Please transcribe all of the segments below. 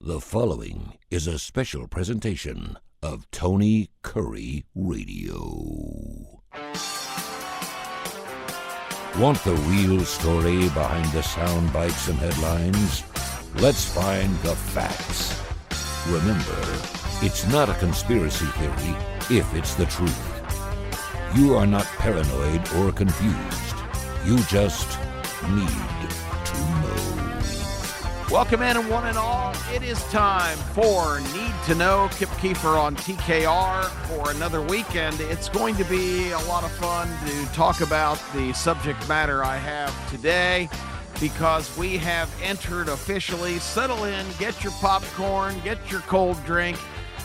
The following is a special presentation of Tony Kurre Radio. Want the real story behind the sound bites and headlines? Let's find the facts. Remember, it's not a conspiracy theory if it's the truth. You are not paranoid or confused. You just need to know. Welcome in, one and all. It is time for Need to Know. Kip Keefer on TKR for another weekend. It's going to be a lot of fun to talk about the subject matter I have today because we have entered officially. Settle in, get your popcorn, get your cold drink,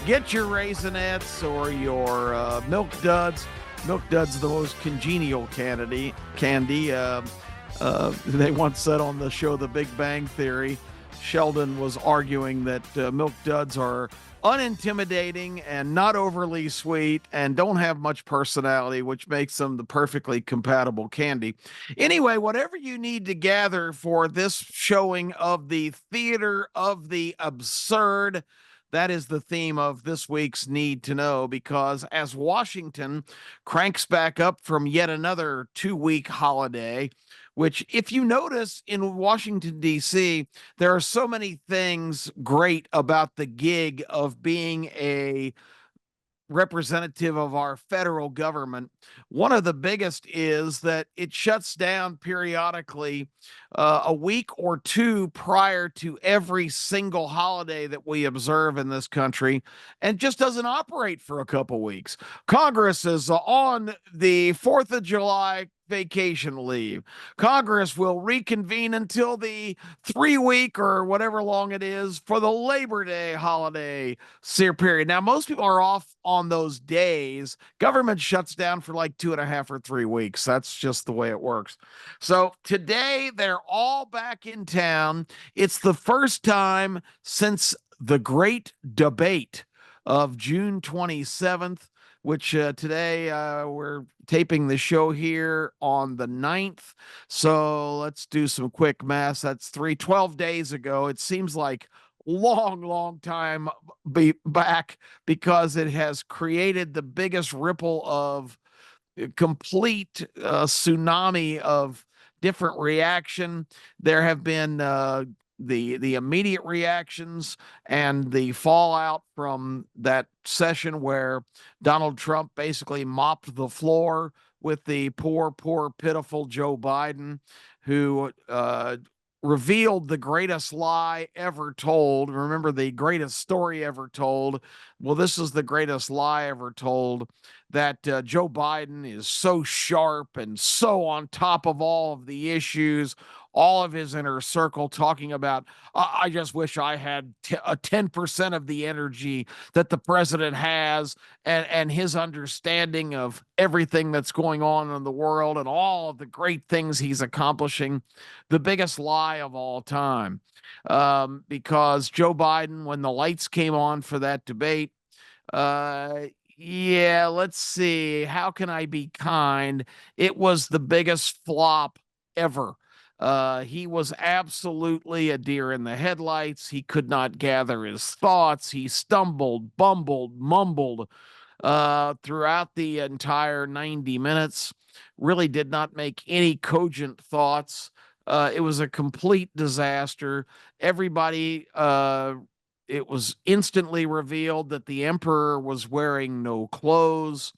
get your Raisinets or your Milk Duds. Milk Duds, the most congenial candy. They once said on the show The Big Bang Theory, Sheldon was arguing that Milk Duds are unintimidating and not overly sweet and don't have much personality, which makes them the perfectly compatible candy. Anyway, whatever you need to gather for this showing of the Theater of the Absurd, that is the theme of this week's Need to Know, because as Washington cranks back up from yet another 2-week holiday, which, if you notice in Washington, D.C., there are so many things great about the gig of being a representative of our federal government. One of the biggest is that it shuts down periodically a week or two prior to every single holiday that we observe in this country and just doesn't operate for a couple weeks. Congress is on the 4th of July vacation leave. Congress will reconvene until the 3-week or whatever long it is for the Labor Day holiday period. Now, most people are off on those days. Government shuts down for like 2.5 or 3 weeks. That's just the way it works. So today they're all back in town. It's the first time since the great debate of June 27th, which today we're taping the show here on the 9th. So let's do some quick math. That's 12 days ago. It seems like long time back because it has created the biggest ripple of complete tsunami of different reaction. There have been the immediate reactions and the fallout from that session where Donald Trump basically mopped the floor with the poor, pitiful Joe Biden, who revealed the greatest lie ever told. Remember, the greatest story ever told? Well, this is the greatest lie ever told, that Joe Biden is so sharp and so on top of all of the issues, all of his inner circle talking about, I just wish I had 10% of the energy that the president has, and his understanding of everything that's going on in the world and all of the great things he's accomplishing. The biggest lie of all time. Because Joe Biden, when the lights came on for that debate, yeah, let's see. How can I be kind? It was the biggest flop ever. He was absolutely a deer in the headlights. He could not gather his thoughts. He stumbled, bumbled, mumbled throughout the entire 90 minutes. Really did not make any cogent thoughts. It was a complete disaster. Everybody, it was instantly revealed that the emperor was wearing no clothes.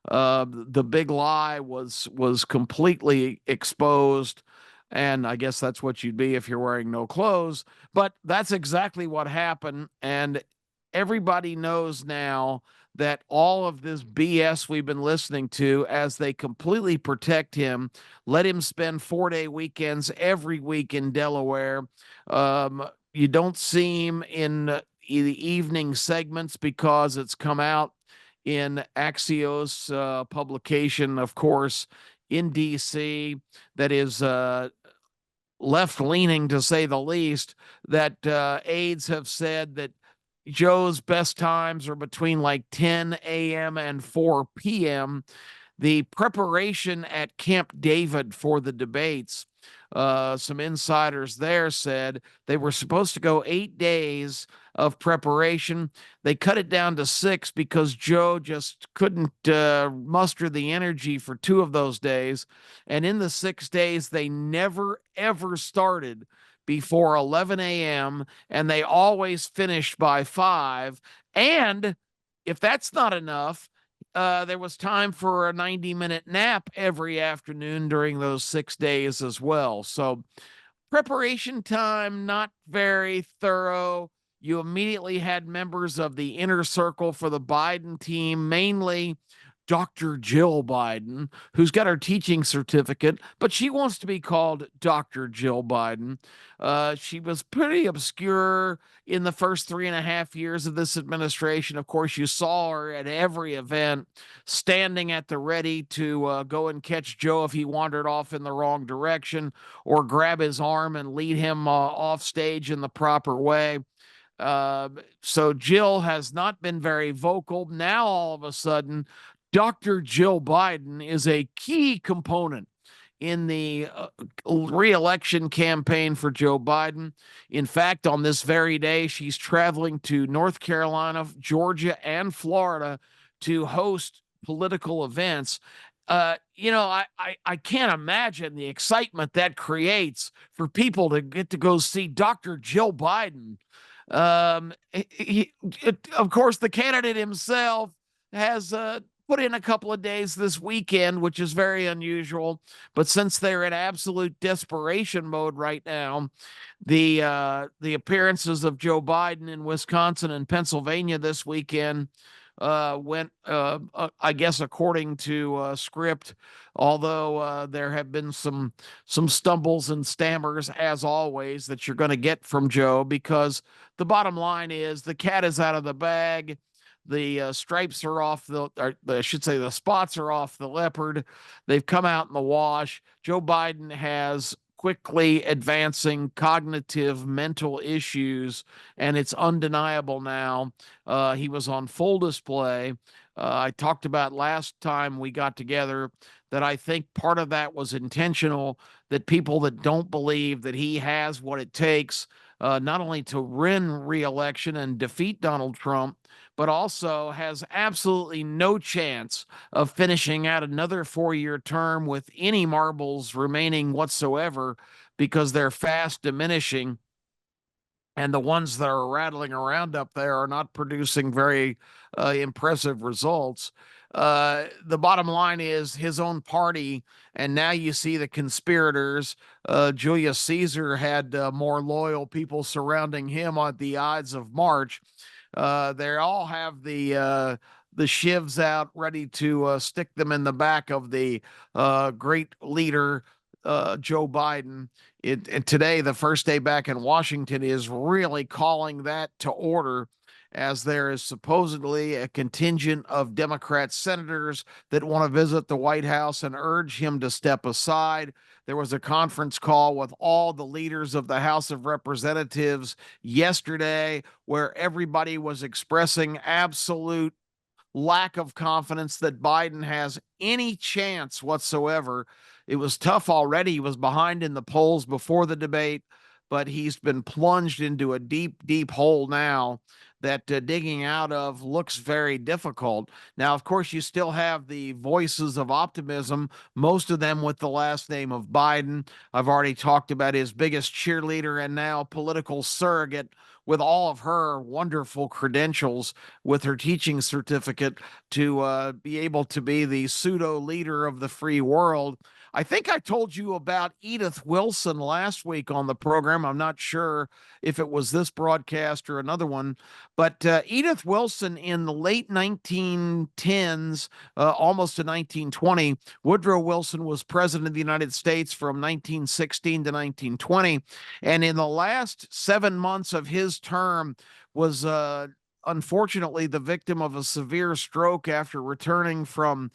The big lie was completely exposed. And I guess that's what you'd be if you're wearing no clothes. But that's exactly what happened. And everybody knows now that all of this BS we've been listening to, as they completely protect him, let him spend 4-day weekends every week in Delaware. You don't see him in the evening segments because it's come out in Axios publication, of course, in D.C., that is left-leaning, to say the least, that aides have said that Joe's best times are between like 10 a.m. and 4 p.m. The preparation at Camp David for the debates Some insiders there said they were supposed to go 8 days of preparation. They cut it down to 6 because Joe just couldn't muster the energy for 2 of those days. And in the 6 days, they never, ever started before 11 a.m., and they always finished by 5. And if that's not enough, there was time for a 90-minute nap every afternoon during those 6 days as well. So preparation time, not very thorough. You immediately had members of the inner circle for the Biden team, mainly Dr. Jill Biden, who's got her teaching certificate, but she wants to be called Dr. Jill Biden. She was pretty obscure in the first 3.5 years of this administration. Of course, you saw her at every event, standing at the ready to go and catch Joe if he wandered off in the wrong direction, or grab his arm and lead him off stage in the proper way. So Jill has not been very vocal. Now, all of a sudden, Dr. Jill Biden is a key component in the reelection campaign for Joe Biden. In fact, on this very day, she's traveling to North Carolina, Georgia, and Florida to host political events. I can't imagine the excitement that creates for people to get to go see Dr. Jill Biden. Of course, the candidate himself has put in a couple of days this weekend, which is very unusual. But since they're in absolute desperation mode right now, the appearances of Joe Biden in Wisconsin and Pennsylvania this weekend went, I guess, according to script. Although there have been some stumbles and stammers, as always, that you're going to get from Joe, because the bottom line is the cat is out of the bag. The stripes are off or I should say, the spots are off the leopard. They've come out in the wash. Joe Biden has quickly advancing cognitive mental issues, and it's undeniable now. He was on full display. I talked about last time we got together that I think part of that was intentional, that people that don't believe that he has what it takes, not only to win re-election and defeat Donald Trump, but also has absolutely no chance of finishing out another 4-year term with any marbles remaining whatsoever, because they're fast diminishing. And the ones that are rattling around up there are not producing very impressive results. The bottom line is his own party, and now you see the conspirators. Julius Caesar had more loyal people surrounding him on the Ides of March. They all have the shivs out, ready to stick them in the back of the great leader, Joe Biden. And today, the first day back in Washington, is really calling that to order, as there is supposedly a contingent of Democrat senators that want to visit the White House and urge him to step aside. There was a conference call with all the leaders of the House of Representatives yesterday, where everybody was expressing absolute lack of confidence that Biden has any chance whatsoever. It was tough already. He was behind in the polls before the debate, but he's been plunged into a deep, deep hole now that digging out of looks very difficult. Now, of course, you still have the voices of optimism, most of them with the last name of Biden. I've already talked about his biggest cheerleader and now political surrogate, with all of her wonderful credentials, with her teaching certificate, to be able to be the pseudo leader of the free world. I think I told you about Edith Wilson last week on the program. I'm not sure if it was this broadcast or another one, but Edith Wilson, in the late 1910s, almost to 1920, Woodrow Wilson was president of the United States from 1916 to 1920. And in the last 7 months of his term was unfortunately the victim of a severe stroke after returning from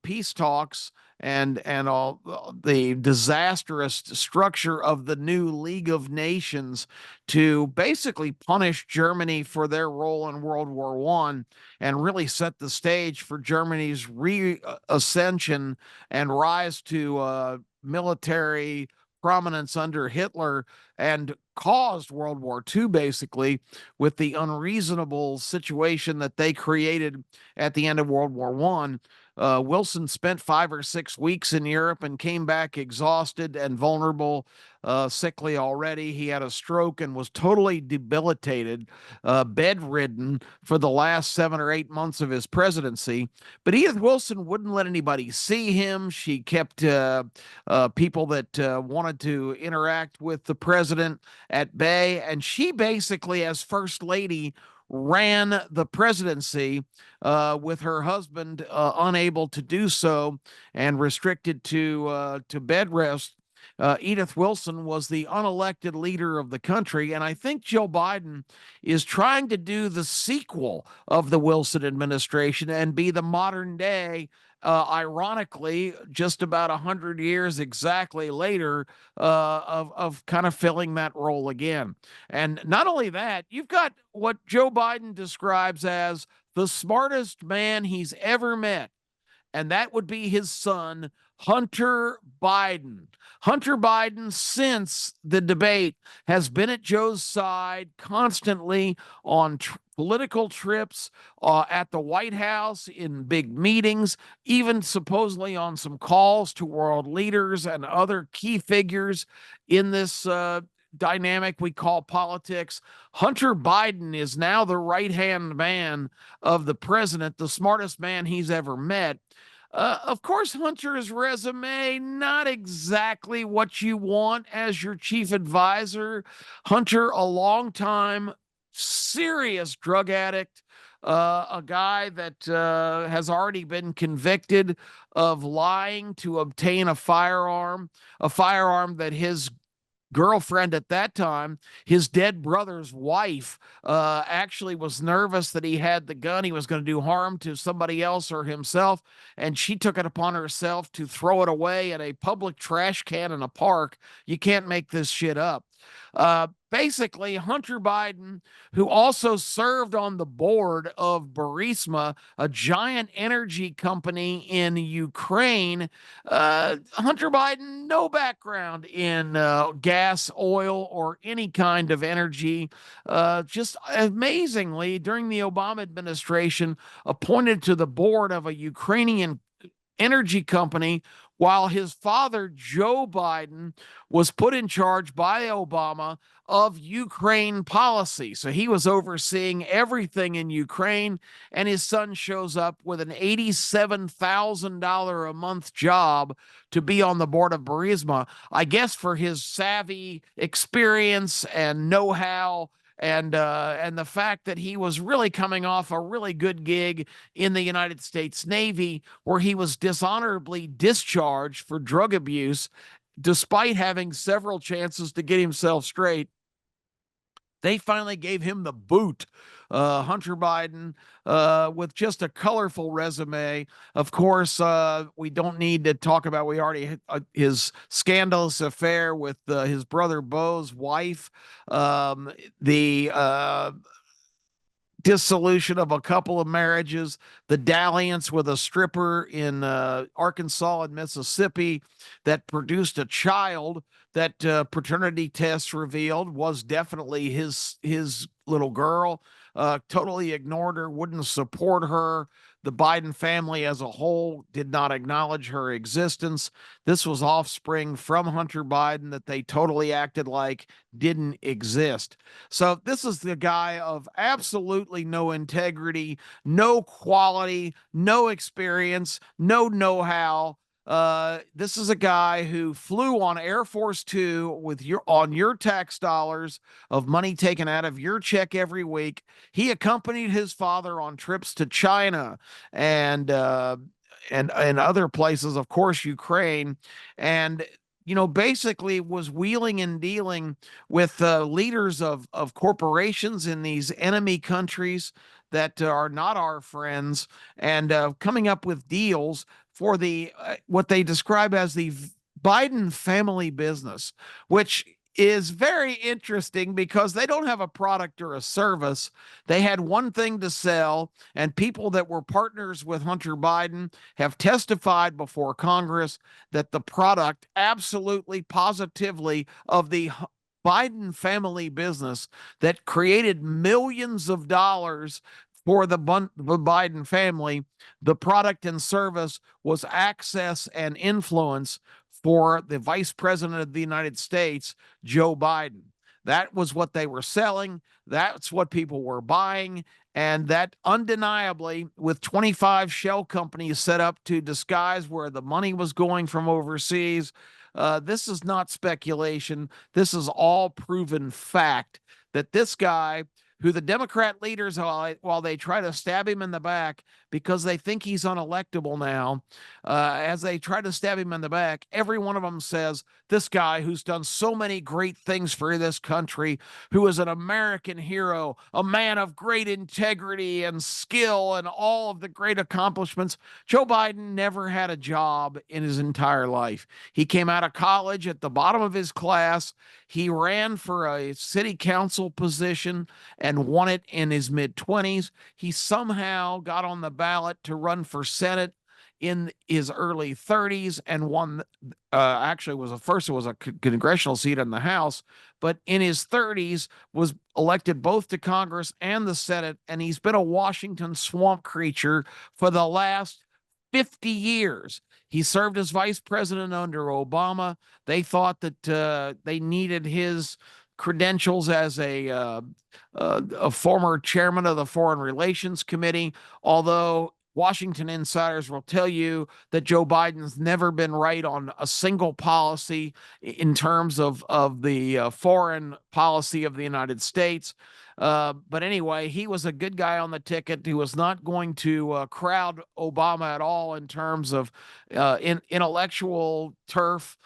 peace talks and all the disastrous structure of the new League of Nations to basically punish Germany for their role in World War I, and really set the stage for Germany's reascension and rise to military prominence under Hitler and caused World War II, basically, with the unreasonable situation that they created at the end of World War I. Wilson spent 5 or 6 weeks in Europe and came back exhausted and vulnerable, sickly already. He had a stroke and was totally debilitated, bedridden for the last 7 or 8 months of his presidency. But Edith Wilson wouldn't let anybody see him. She kept people that wanted to interact with the president at bay. And she basically, as First Lady, ran the presidency with her husband unable to do so and restricted to bed rest. Edith Wilson was the unelected leader of the country, and I think Joe Biden is trying to do the sequel of the Wilson administration and be the modern day, ironically, just about 100 years exactly later, of kind of filling that role again. And not only that, you've got what Joe Biden describes as the smartest man he's ever met, and that would be his son, Hunter Biden. Hunter Biden, since the debate, has been at Joe's side constantly on political trips, at the White House, in big meetings, even supposedly on some calls to world leaders and other key figures in this dynamic we call politics. Hunter Biden is now the right-hand man of the president, the smartest man he's ever met. Of course, Hunter's resume, not exactly what you want as your chief advisor. Hunter, a long-time serious drug addict, a guy that has already been convicted of lying to obtain a firearm that his girlfriend at that time, his dead brother's wife, actually was nervous that he had the gun. He was going to do harm to somebody else or himself, and she took it upon herself to throw it away in a public trash can in a park. You can't make this shit up. Basically, Hunter Biden, who also served on the board of Burisma, a giant energy company in Ukraine. Hunter Biden, no background in gas, oil, or any kind of energy. Just amazingly, during the Obama administration, appointed to the board of a Ukrainian energy company, while his father, Joe Biden, was put in charge by Obama of Ukraine policy. So he was overseeing everything in Ukraine, and his son shows up with an $87,000 a month job to be on the board of Burisma, I guess for his savvy experience and know-how, and the fact that he was really coming off a really good gig in the United States Navy, where he was dishonorably discharged for drug abuse, despite having several chances to get himself straight. They finally gave him the boot. Hunter Biden, with just a colorful resume. Of course, we don't need to talk about, we already his scandalous affair with his brother Beau's wife, the dissolution of a couple of marriages, the dalliance with a stripper in Arkansas and Mississippi that produced a child that paternity tests revealed was definitely his little girl. Totally ignored her, wouldn't support her. The Biden family as a whole did not acknowledge her existence. This was offspring from Hunter Biden that they totally acted like didn't exist. So this is the guy of absolutely no integrity, no quality, no experience, no know-how. This is a guy who flew on Air Force Two with your tax dollars of money taken out of your check every week. He accompanied his father on trips to China and other places, of course, Ukraine, and basically was wheeling and dealing with leaders of corporations in these enemy countries that are not our friends, and coming up with deals for the what they describe as the Biden family business, which is very interesting because they don't have a product or a service. They had one thing to sell, and people that were partners with Hunter Biden have testified before Congress that the product, absolutely positively, of the Biden family business that created millions of dollars for the Biden family, the product and service was access and influence for the vice president of the United States, Joe Biden. That was what they were selling. That's what people were buying. And that undeniably, with 25 shell companies set up to disguise where the money was going from overseas, this is not speculation. This is all proven fact that this guy, who the Democrat leaders, while they try to stab him in the back because they think he's unelectable now, as they try to stab him in the back, every one of them says, this guy who's done so many great things for this country, who is an American hero, a man of great integrity and skill and all of the great accomplishments. Joe Biden never had a job in his entire life. He came out of college at the bottom of his class. He ran for a city council position and won it in his mid-20s. He somehow got on the ballot to run for Senate in his early 30s and won. Actually, was a first. It was a congressional seat in the House, but in his 30s was elected both to Congress and the Senate, and he's been a Washington swamp creature for the last 50 years. He served as vice president under Obama. They thought that they needed his credentials as a former chairman of the Foreign Relations Committee, although Washington insiders will tell you that Joe Biden's never been right on a single policy in terms of the foreign policy of the United States. But anyway, he was a good guy on the ticket. He was not going to crowd Obama at all in terms of intellectual turf.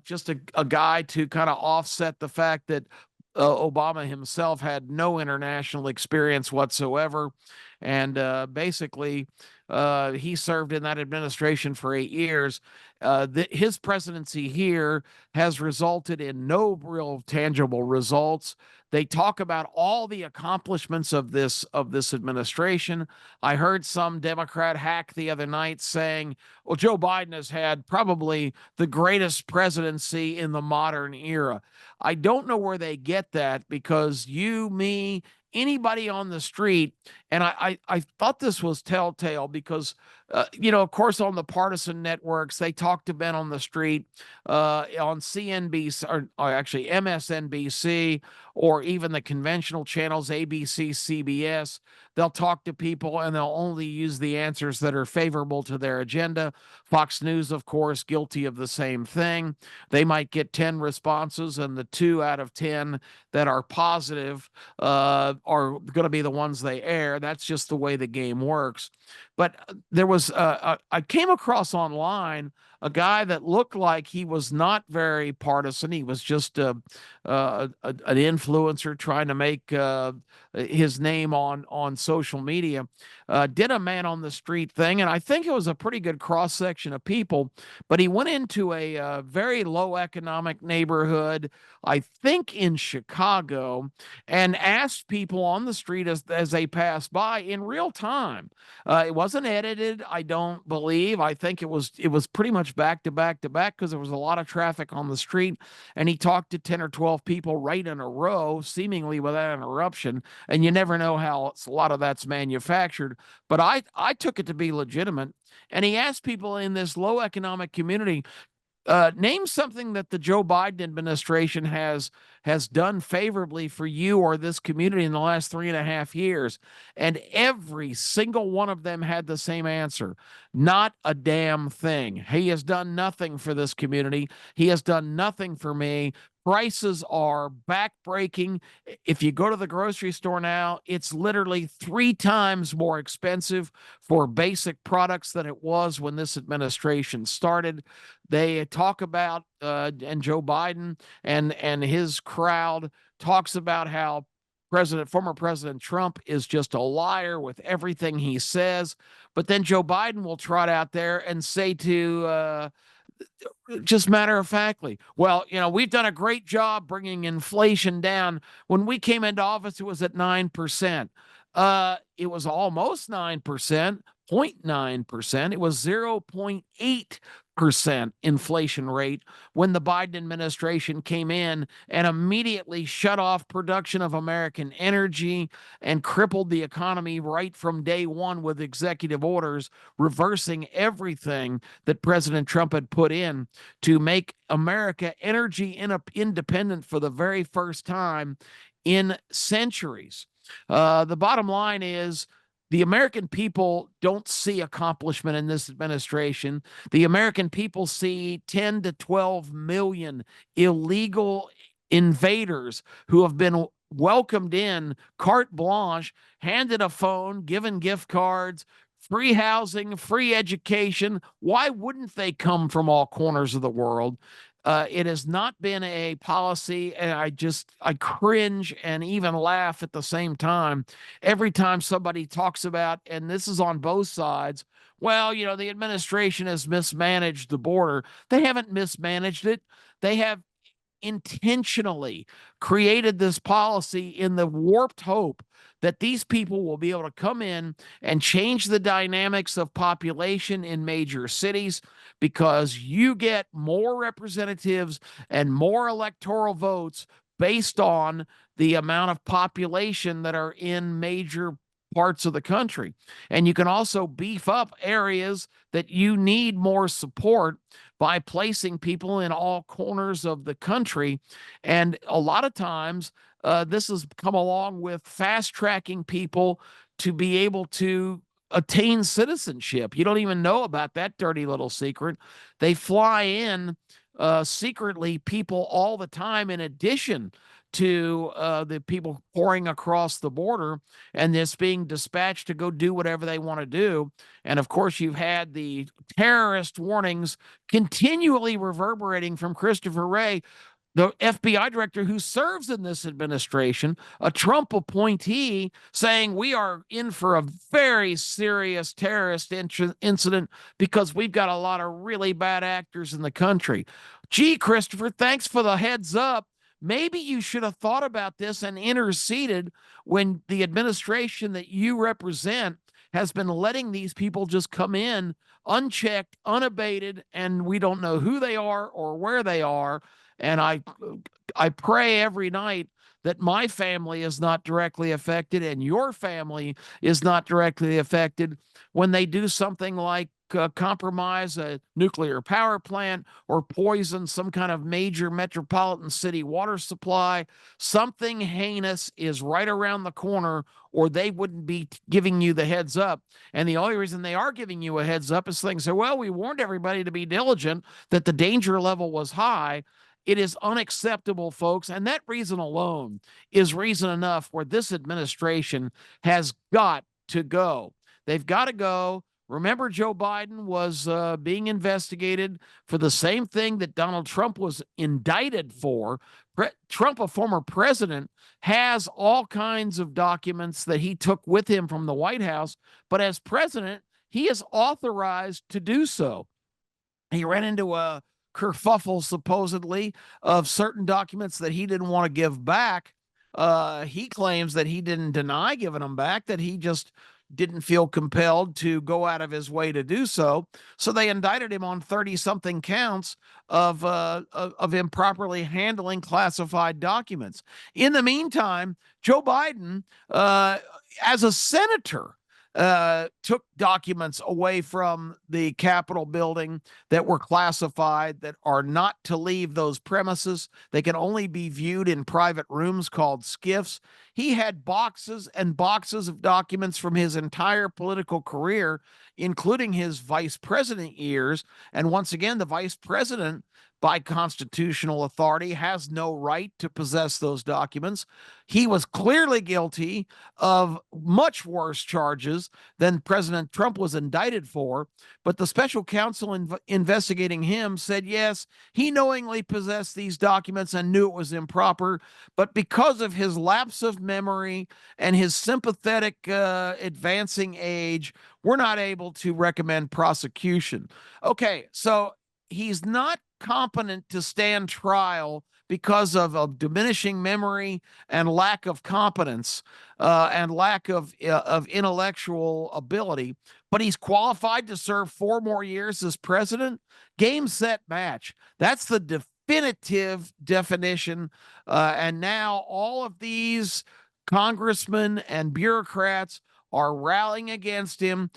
Just a guy to kind of offset the fact that Obama himself had no international experience whatsoever. And basically, he served in that administration for 8 years. His presidency here has resulted in no real tangible results. They talk about all the accomplishments of this administration. I heard some Democrat hack the other night saying, well, Joe Biden has had probably the greatest presidency in the modern era. I don't know where they get that, because you, me, anybody on the street, and I thought this was telltale because, of course, on the partisan networks, they talk to men on the street, on CNBC, or actually MSNBC, or even the conventional channels, ABC, CBS. They'll talk to people and they'll only use the answers that are favorable to their agenda. Fox News, of course, guilty of the same thing. They might get 10 responses, and the 2 out of 10 that are positive are going to be the ones they air. That's just the way the game works. But there was, I came across online a guy that looked like he was not very partisan. He was just an influencer trying to make his name on social media. Did a man on the street thing, and I think it was a pretty good cross section of people. But he went into a very low economic neighborhood, I think in Chicago, and asked people on the street as they passed by in real time. It wasn't edited, I don't believe. I think it was pretty much back to back to back, because there was a lot of traffic on the street, and he talked to 10 or 12 people right in a row, seemingly without interruption. And you never know how a lot of that's manufactured, but I took it to be legitimate. And he asked people in this low economic community, name something that the Joe Biden administration has done favorably for you or this community in the last 3.5 years. And every single one of them had the same answer: not a damn thing. He has done nothing for this community. He has done nothing for me. Prices are backbreaking. If you go to the grocery store now, it's literally 3 times more expensive for basic products than it was when this administration started. They talk about, and Joe Biden and his crowd talks about how former President Trump is just a liar with everything he says. But then Joe Biden will trot out there and say to just matter of factly, well, we've done a great job bringing inflation down. When we came into office, it was at 9%. It was almost 9%, 0.9%. It was 0.8% inflation rate when the Biden administration came in and immediately shut off production of American energy and crippled the economy right from day one with executive orders, reversing everything that President Trump had put in to make America energy independent for the very first time in centuries. The bottom line is the American people don't see accomplishment in this administration. The American people see 10 to 12 million illegal invaders who have been welcomed in carte blanche, handed a phone, given gift cards, free housing, free education. Why wouldn't they come from all corners of the world? It has not been a policy, and I cringe and even laugh at the same time every time somebody talks about, and this is on both sides. Well, the administration has mismanaged the border. They haven't mismanaged it. They have intentionally created this policy in the warped hope that these people will be able to come in and change the dynamics of population in major cities because you get more representatives and more electoral votes based on the amount of population that are in major parts of the country. And you can also beef up areas that you need more support by placing people in all corners of the country. And a lot of times, this has come along with fast tracking people to be able to attain citizenship. You don't even know about that dirty little secret. They fly in secretly people all the time, in addition to the people pouring across the border and this being dispatched to go do whatever they want to do. And of course, you've had the terrorist warnings continually reverberating from Christopher Wray, the FBI director who serves in this administration, a Trump appointee, saying we are in for a very serious terrorist incident because we've got a lot of really bad actors in the country. Gee, Christopher, thanks for the heads up. Maybe you should have thought about this and interceded when the administration that you represent has been letting these people just come in unchecked, unabated, and we don't know who they are or where they are. And I pray every night that my family is not directly affected and your family is not directly affected when they do something like compromise a nuclear power plant or poison some kind of major metropolitan city water supply. Something heinous is right around the corner, or they wouldn't be giving you the heads up. And the only reason they are giving you a heads up is things say, well, we warned everybody to be diligent, that the danger level was high. It is unacceptable, folks. And that reason alone is reason enough where this administration has got to go. They've got to go. Remember, Joe Biden was being investigated for the same thing that Donald Trump was indicted for. Trump, a former president, has all kinds of documents that he took with him from the White House. But as president, he is authorized to do so. He ran into a kerfuffle, supposedly, of certain documents that he didn't want to give back. He claims that he didn't deny giving them back, that he just didn't feel compelled to go out of his way to do so. So they indicted him on 30-something counts of improperly handling classified documents. In the meantime, Joe Biden, as a senator, took documents away from the Capitol building that were classified, that are not to leave those premises. They can only be viewed in private rooms called SCIFs. He had boxes and boxes of documents from his entire political career, including his vice president years. And once again, the vice president, by constitutional authority, has no right to possess those documents. He was clearly guilty of much worse charges than President Trump was indicted for. But the special counsel investigating him said, yes, he knowingly possessed these documents and knew it was improper. But because of his lapse of memory and his sympathetic advancing age, we're not able to recommend prosecution. Okay, so he's not competent to stand trial because of diminishing memory and lack of competence and lack of intellectual ability, but he's qualified to serve 4 more years as president. Game, set, match. That's the definitive definition. And now all of these congressmen and bureaucrats are rallying against him.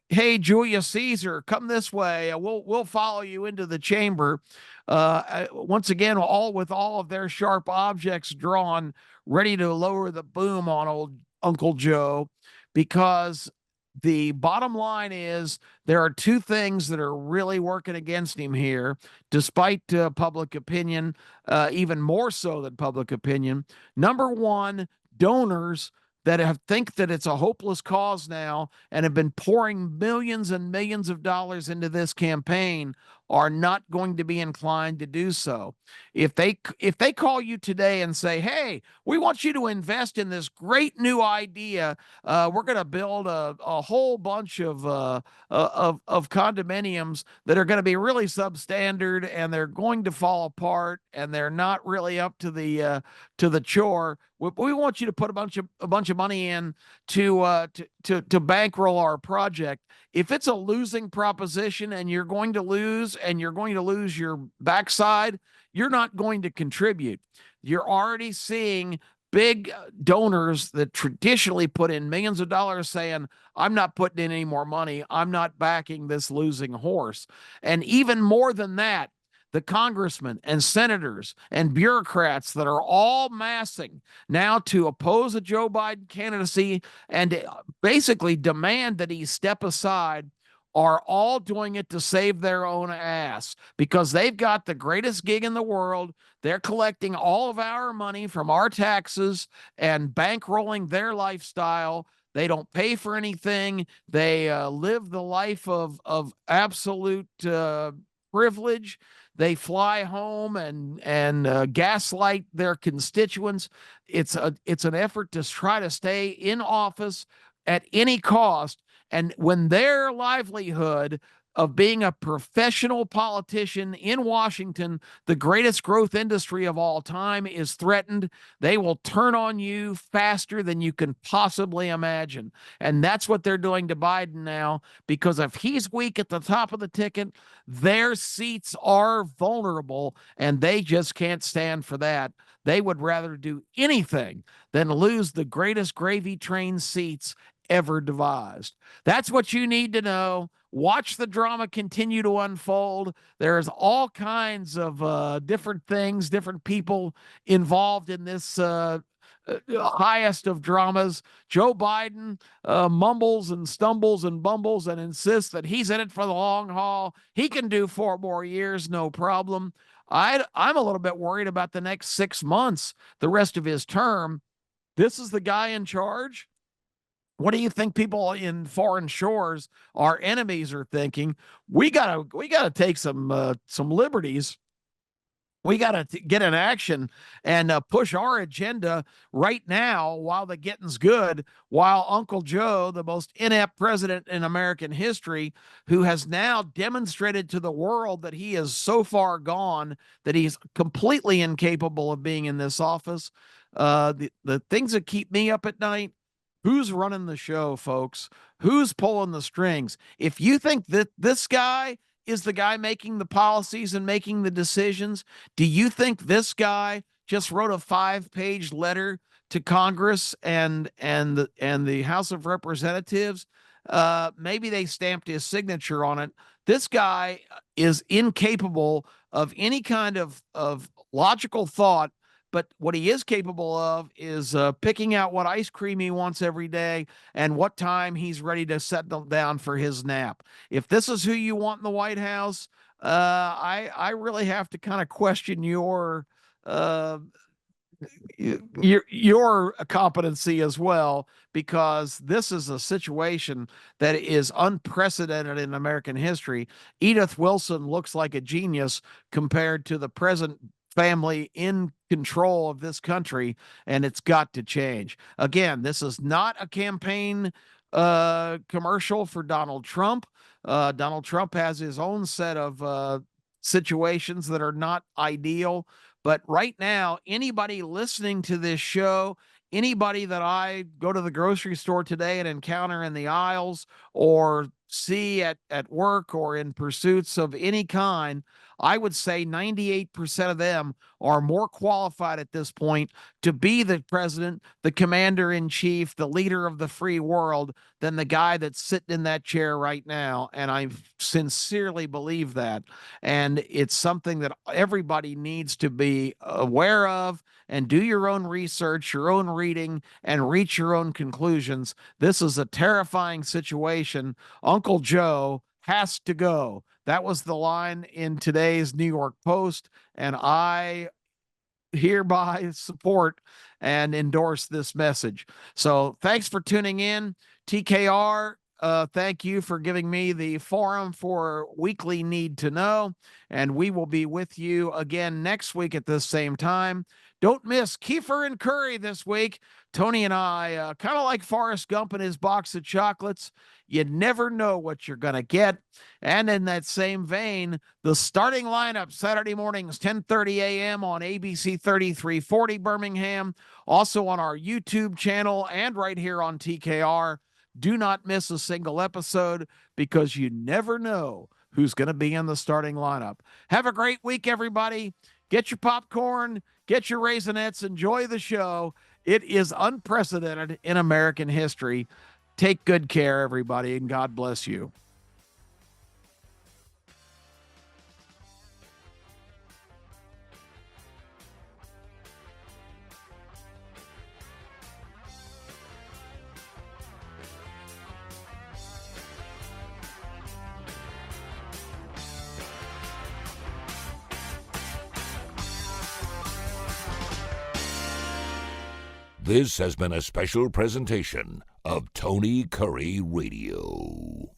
Hey, Julius Caesar, come this way. We'll follow you into the chamber. Once again, all with all of their sharp objects drawn, ready to lower the boom on old Uncle Joe, because the bottom line is there are two things that are really working against him here, despite public opinion, even more so than public opinion. Number one, donors that think that it's a hopeless cause now and have been pouring millions and millions of dollars into this campaign are not going to be inclined to do so. If they call you today and say, "Hey, we want you to invest in this great new idea. We're going to build a whole bunch of condominiums that are going to be really substandard and they're going to fall apart and they're not really up to the chore. We want you to put a bunch of money in to bankroll our project." If it's a losing proposition and you're going to lose your backside, you're not going to contribute. You're already seeing big donors that traditionally put in millions of dollars saying, "I'm not putting in any more money. I'm not backing this losing horse." And even more than that, the congressmen and senators and bureaucrats that are all massing now to oppose a Joe Biden candidacy and basically demand that he step aside are all doing it to save their own ass, because they've got the greatest gig in the world. They're collecting all of our money from our taxes and bankrolling their lifestyle. They don't pay for anything. They live the life of absolute privilege. They fly home and gaslight their constituents. It's an effort to try to stay in office at any cost. And when their livelihood of being a professional politician in Washington, the greatest growth industry of all time, is threatened, they will turn on you faster than you can possibly imagine. And that's what they're doing to Biden now, because if he's weak at the top of the ticket, their seats are vulnerable, and they just can't stand for that. They would rather do anything than lose the greatest gravy train seats ever devised. That's what you need to know. Watch the drama continue to unfold. There's all kinds of different things, different people involved in this highest of dramas. Joe Biden mumbles and stumbles and bumbles and insists that he's in it for the long haul. He can do 4 more years, no problem. I'm a little bit worried about the next 6 months, the rest of his term. This is the guy in charge. What do you think people in foreign shores, our enemies, are thinking? We gotta take some liberties. We got to get in action and push our agenda right now while the getting's good, while Uncle Joe, the most inept president in American history, who has now demonstrated to the world that he is so far gone, that he's completely incapable of being in this office. The things that keep me up at night: who's running the show, folks? Who's pulling the strings? If you think that this guy is the guy making the policies and making the decisions, do you think this guy just wrote a 5-page letter to Congress and the House of Representatives? Maybe they stamped his signature on it. This guy is incapable of any kind of logical thought. But what he is capable of is picking out what ice cream he wants every day and what time he's ready to settle down for his nap. If this is who you want in the White House, I really have to kind of question uh, your competency as well, because this is a situation that is unprecedented in American history. Edith Wilson looks like a genius compared to the present family in control of this country, and it's got to change. Again, this is not a campaign commercial for Donald Trump. Donald Trump has his own set of situations that are not ideal. But right now, anybody listening to this show, anybody that I go to the grocery store today and encounter in the aisles or see at work or in pursuits of any kind, I would say 98% of them are more qualified at this point to be the president, the commander in chief, the leader of the free world than the guy that's sitting in that chair right now. And I sincerely believe that. And it's something that everybody needs to be aware of and do your own research, your own reading, and reach your own conclusions. This is a terrifying situation. Uncle Joe has to go. That was the line in today's New York Post, and I hereby support and endorse this message. So thanks for tuning in. TKR, thank you for giving me the forum for Weekly Need to Know, and we will be with you again next week at this same time. Don't miss Kiefer and Kurre this week. Tony and I, kind of like Forrest Gump and his box of chocolates, you never know what you're going to get. And in that same vein, the starting lineup Saturday mornings, 10:30 a.m. on ABC 3340 Birmingham, also on our YouTube channel and right here on TKR. Do not miss a single episode because you never know who's going to be in the starting lineup. Have a great week, everybody. Get your popcorn, get your Raisinets, enjoy the show. It is unprecedented in American history. Take good care, everybody, and God bless you. This has been a special presentation of Tony Kurre Radio.